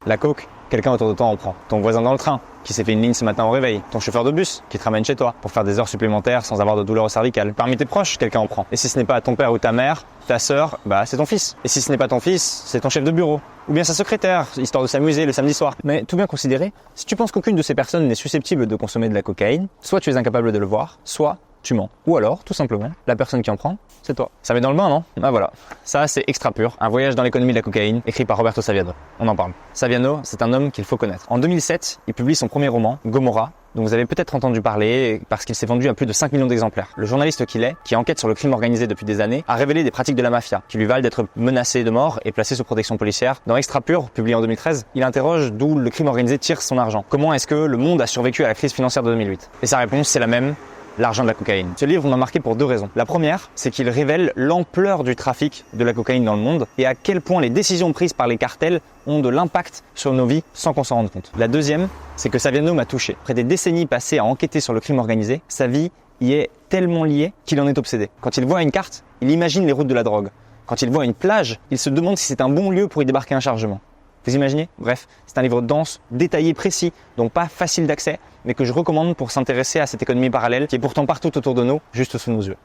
La coke, quelqu'un autour de toi en prend. Ton voisin dans le train, qui s'est fait une ligne ce matin au réveil. Ton chauffeur de bus, qui te ramène chez toi pour faire des heures supplémentaires sans avoir de douleur au cervical. Parmi tes proches, quelqu'un en prend. Et si ce n'est pas ton père ou ta mère, ta sœur, c'est ton fils. Et si ce n'est pas ton fils, c'est ton chef de bureau. Ou bien sa secrétaire, histoire de s'amuser le samedi soir. Mais tout bien considéré, si tu penses qu'aucune de ces personnes n'est susceptible de consommer de la cocaïne, soit tu es incapable de le voir, soit tu mens. Ou alors, tout simplement, la personne qui en prend, c'est toi. Ça met dans le bain, non? Ah voilà. Ça, c'est Extra Pur, un voyage dans l'économie de la cocaïne, écrit par Roberto Saviano. On en parle. Saviano, c'est un homme qu'il faut connaître. En 2007, il publie son premier roman, Gomorrah, dont vous avez peut-être entendu parler parce qu'il s'est vendu à plus de 5 millions d'exemplaires. Le journaliste qu'il est, qui enquête sur le crime organisé depuis des années, a révélé des pratiques de la mafia qui lui valent d'être menacé de mort et placé sous protection policière. Dans Extra Pur, publié en 2013, il interroge d'où le crime organisé tire son argent. Comment est-ce que le monde a survécu à la crise financière de 2008? Et sa réponse, c'est la même. L'argent de la cocaïne. Ce livre m'a marqué pour deux raisons. La première, c'est qu'il révèle l'ampleur du trafic de la cocaïne dans le monde et à quel point les décisions prises par les cartels ont de l'impact sur nos vies sans qu'on s'en rende compte. La deuxième, c'est que Saviano m'a touché. Après des décennies passées à enquêter sur le crime organisé, sa vie y est tellement liée qu'il en est obsédé. Quand il voit une carte, il imagine les routes de la drogue. Quand il voit une plage, il se demande si c'est un bon lieu pour y débarquer un chargement. Vous imaginez? Bref, c'est un livre dense, détaillé, précis, donc pas facile d'accès, mais que je recommande pour s'intéresser à cette économie parallèle qui est pourtant partout autour de nous, juste sous nos yeux.